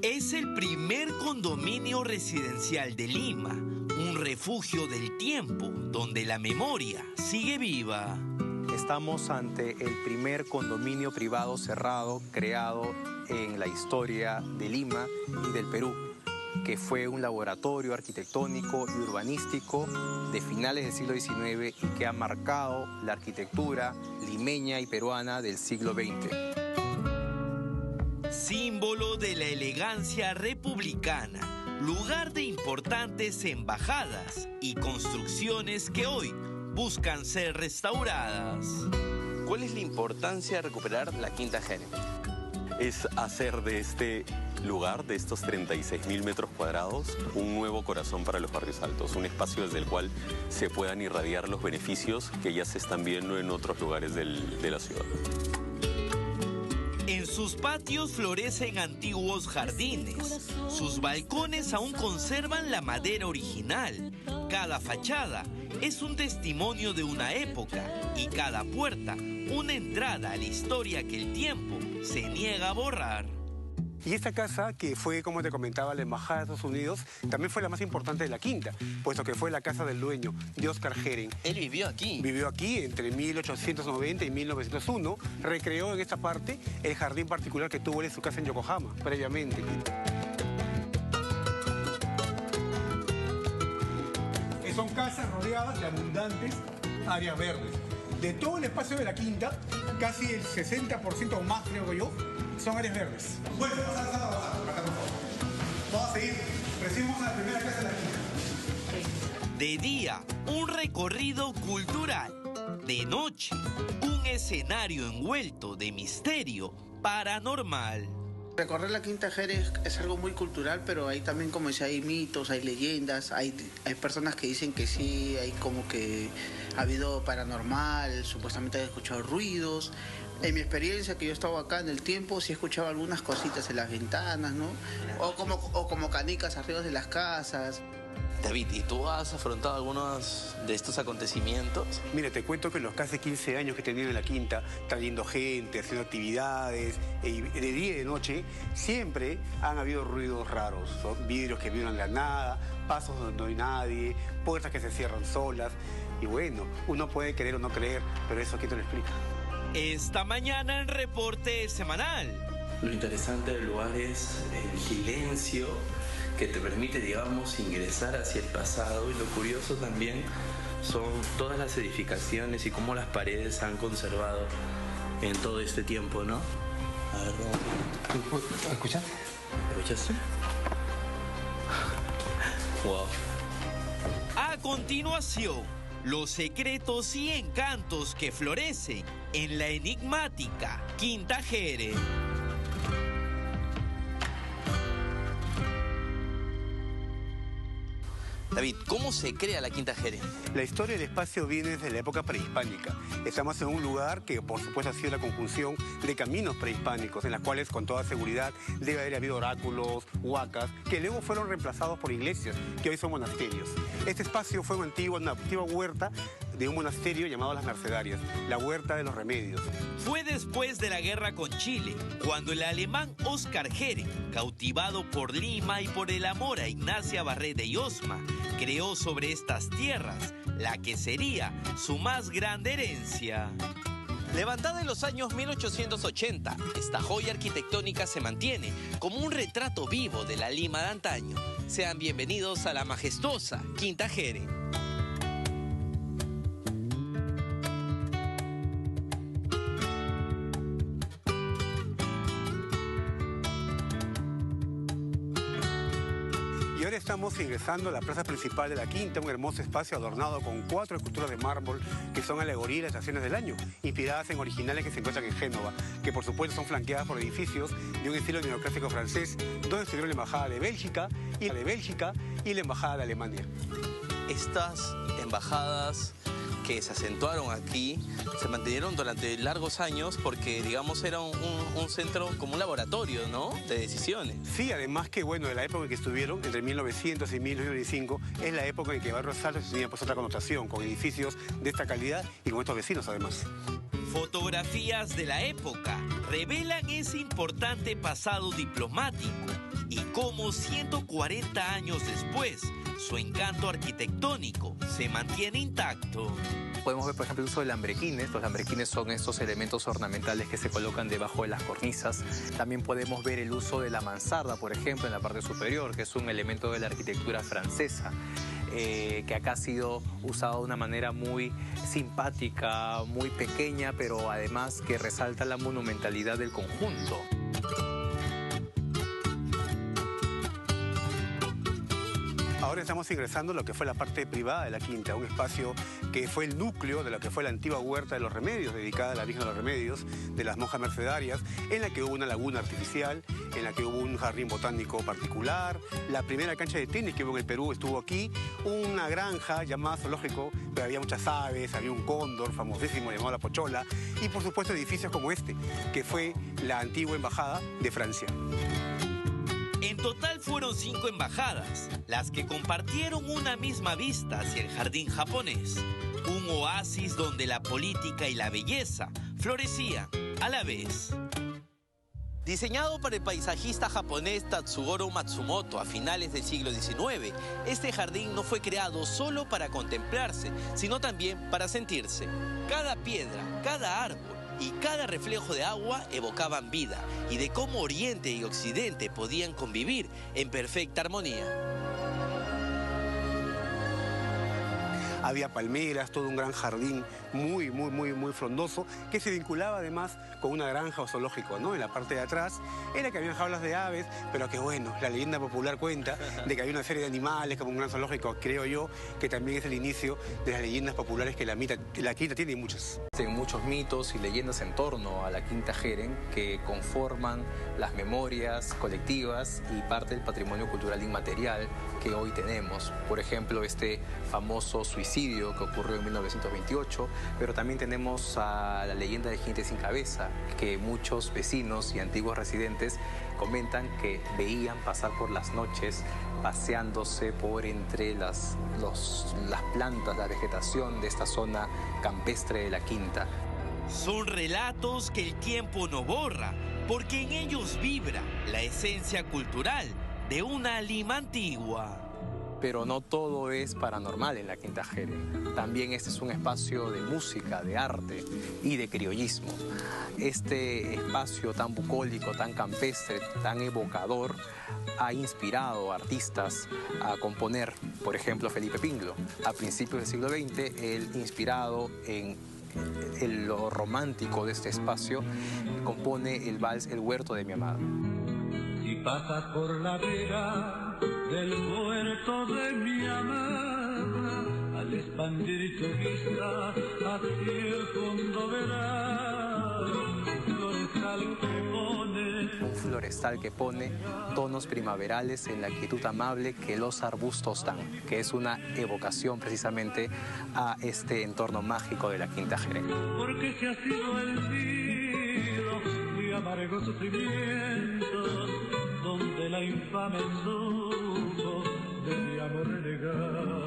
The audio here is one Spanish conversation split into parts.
Es el primer condominio residencial de Lima, un refugio del tiempo donde la memoria sigue viva. Estamos ante el primer condominio privado cerrado creado en la historia de Lima y del Perú, que fue un laboratorio arquitectónico y urbanístico de finales del siglo XIX y que ha marcado la arquitectura limeña y peruana del siglo XX. Símbolo de la elegancia republicana, lugar de importantes embajadas y construcciones que hoy buscan ser restauradas. ¿Cuál es la importancia de recuperar la Quinta Jere? Es hacer de este lugar, de estos 36.000 metros cuadrados, un nuevo corazón para los barrios altos, un espacio desde el cual se puedan irradiar los beneficios que ya se están viendo en otros lugares de la ciudad. En sus patios florecen antiguos jardines. Sus balcones aún conservan la madera original. Cada fachada es un testimonio de una época y cada puerta una entrada a la historia que el tiempo se niega a borrar. Y esta casa, que fue, como te comentaba, la Embajada de Estados Unidos, también fue la más importante de la Quinta, puesto que fue la casa del dueño, de Oscar Jeren. Él vivió aquí. Vivió aquí entre 1890 y 1901. Recreó en esta parte el jardín particular que tuvo en su casa en Yokohama, previamente. Son casas rodeadas de abundantes áreas verdes. De todo el espacio de la Quinta, casi el 60% o más, creo yo, son áreas verdes. Bueno, vamos a Vamos a seguir. Recibimos a la primera casa de la Quinta. De día, un recorrido cultural. De noche, un escenario envuelto de misterio paranormal. Recorrer la Quinta Jere es algo muy cultural, pero ahí también, como decía, hay mitos, hay leyendas, hay personas que dicen que sí, hay como que ha habido paranormal, supuestamente han escuchado ruidos. En mi experiencia, que yo he estado acá en el tiempo, sí he escuchado algunas cositas en las ventanas, ¿no? O como canicas arriba de las casas. David, ¿y tú has afrontado algunos de estos acontecimientos? Mira, te cuento que en los casi 15 años que he tenido en la Quinta, trayendo gente, haciendo actividades, de día y de noche, siempre han habido ruidos raros. Son vidrios que vibran de la nada, pasos donde no hay nadie, puertas que se cierran solas. Y bueno, uno puede creer o no creer, pero eso aquí te lo explica. Esta mañana en Reporte Semanal. Lo interesante del lugar es el silencio que te permite, digamos, ingresar hacia el pasado, y lo curioso también son todas las edificaciones y cómo las paredes han conservado en todo este tiempo, ¿no? A ver, vamos. ¿Escuchaste? ¿Escuchaste? Wow. A continuación, los secretos y encantos que florecen en la enigmática Quinta Jere. David, ¿cómo se crea la Quinta Jere? La historia del espacio viene desde la época prehispánica. Estamos en un lugar que, por supuesto, ha sido la conjunción de caminos prehispánicos, en las cuales, con toda seguridad, debe haber habido oráculos, huacas, que luego fueron reemplazados por iglesias, que hoy son monasterios. Este espacio fue una antigua huerta de un monasterio llamado Las Mercedarias, la Huerta de los Remedios. Fue después de la guerra con Chile, cuando el alemán Oscar Jeren, cautivado por Lima y por el amor a Ignacia Barreda y Osma, creó sobre estas tierras la que sería su más grande herencia. Levantada en los años 1880, esta joya arquitectónica se mantiene como un retrato vivo de la Lima de antaño. Sean bienvenidos a la majestuosa Quinta Jere. Y ahora estamos ingresando a la plaza principal de la Quinta, un hermoso espacio adornado con 4 esculturas de mármol que son alegorías de las estaciones del año, inspiradas en originales que se encuentran en Génova, que por supuesto son flanqueadas por edificios de un estilo neoclásico francés, donde estuvieron la Embajada de Bélgica y la Embajada de Alemania. Estas embajadas que se acentuaron aquí se mantuvieron durante largos años porque, digamos, era un centro como un laboratorio, ¿no?, de decisiones. Sí, además que, bueno, de la época en que estuvieron, entre 1900 y 1995, es la época en que Barrios Altos tenía pues otra connotación, con edificios de esta calidad y con estos vecinos, además. Fotografías de la época revelan ese importante pasado diplomático y cómo 140 años después su encanto arquitectónico se mantiene intacto. Podemos ver, por ejemplo, el uso de lambrequines. Los lambrequines son estos elementos ornamentales que se colocan debajo de las cornisas. También podemos ver el uso de la mansarda, por ejemplo, en la parte superior, que es un elemento de la arquitectura francesa, que acá ha sido usado de una manera muy simpática, muy pequeña, pero además que resalta la monumentalidad del conjunto. Ahora estamos ingresando a lo que fue la parte privada de la quinta, un espacio que fue el núcleo de lo que fue la antigua huerta de los Remedios, dedicada a la Virgen de los Remedios, de las monjas mercedarias, en la que hubo una laguna artificial, en la que hubo un jardín botánico particular, la primera cancha de tenis que hubo en el Perú estuvo aquí, una granja llamada zoológico, pero había muchas aves, había un cóndor famosísimo llamado La Pochola, y por supuesto edificios como este, que fue la antigua embajada de Francia. En total fueron 5 embajadas, las que compartieron una misma vista hacia el jardín japonés. Un oasis donde la política y la belleza florecían a la vez. Diseñado por el paisajista japonés Tatsugoro Matsumoto a finales del siglo XIX, este jardín no fue creado solo para contemplarse, sino también para sentirse. Cada piedra, cada árbol y cada reflejo de agua evocaban vida y de cómo Oriente y Occidente podían convivir en perfecta armonía. Había palmeras, todo un gran jardín muy frondoso, que se vinculaba además con una granja o zoológico, ¿no? En la parte de atrás era que habían jaulas de aves, pero que bueno, la leyenda popular cuenta de que había una serie de animales como un gran zoológico. Creo yo que también es el inicio de las leyendas populares que la quinta tiene muchas. Existen muchos mitos y leyendas en torno a la Quinta Jeren que conforman las memorias colectivas y parte del patrimonio cultural inmaterial que hoy tenemos. Por ejemplo, este famoso suicidio que ocurrió en 1928, pero también tenemos a la leyenda de Jinete sin cabeza, que muchos vecinos y antiguos residentes comentan que veían pasar por las noches paseándose por entre las plantas, la vegetación de esta zona campestre de la Quinta. Son relatos que el tiempo no borra, porque en ellos vibra la esencia cultural de una Lima antigua. Pero no todo es paranormal en la Quinta Jeren. También este es un espacio de música, de arte y de criollismo. Este espacio tan bucólico, tan campestre, tan evocador, ha inspirado a artistas a componer. Por ejemplo, Felipe Pingló. A principios del siglo XX, él, inspirado en lo romántico de este espacio, compone el vals El huerto de mi amada. Si pasas por la vera del huerto de mi amada, al expandir tu vista hacia el fondo verás un florestal que pone tonos primaverales en la quietud amable que los arbustos dan, que es una evocación precisamente a este entorno mágico de la Quinta Jeren. Porque se ha sido el nido de amargos sufrimientos, donde la infame supo de mi amor negar.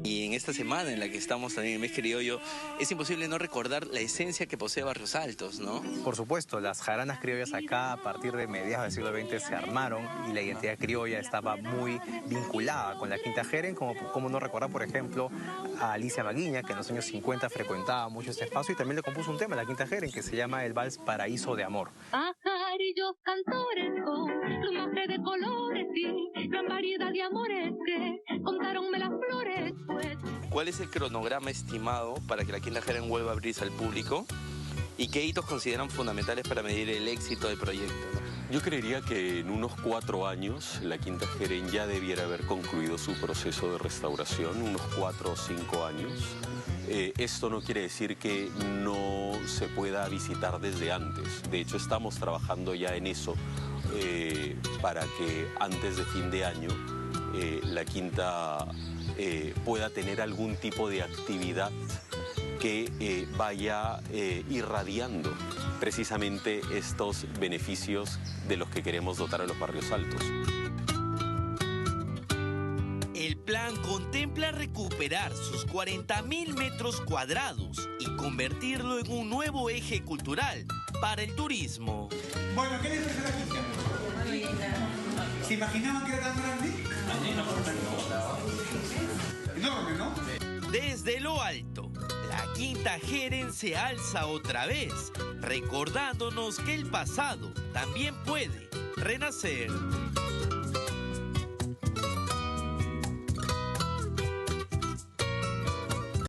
Y en esta semana en la que estamos también en el mes criollo, es imposible no recordar la esencia que posee Barrios Altos, ¿no? Por supuesto, las jaranas criollas acá a partir de mediados del siglo XX se armaron y la identidad criolla estaba muy vinculada con la Quinta Jeren, como no recordar, por ejemplo, a Alicia Maguiña, que en los años 50 frecuentaba mucho este espacio y también le compuso un tema a la Quinta Jeren que se llama el vals Paraíso de Amor. Pajarillos cantores con plumaje de colores y gran variedad de amores que contaronme las flores. ¿Cuál es el cronograma estimado para que la Quinta Jeren vuelva a abrirse al público? ¿Y qué hitos consideran fundamentales para medir el éxito del proyecto, ¿no? Yo creería que en unos 4 años la Quinta Jeren ya debiera haber concluido su proceso de restauración, unos 4 o 5 años. Esto no quiere decir que no se pueda visitar desde antes. De hecho, estamos trabajando ya en eso para que antes de fin de año la Quinta pueda tener algún tipo de actividad que vaya irradiando precisamente estos beneficios de los que queremos dotar a los barrios altos. El plan Cristian contempla recuperar sus 40.000 metros cuadrados y convertirlo en un nuevo eje cultural para el turismo. Bueno, ¿qué les parece la quinta? ¿Se imaginaban que era tan grande? Enorme, ¿no? Desde lo alto, la Quinta Jeren se alza otra vez, recordándonos que el pasado también puede renacer.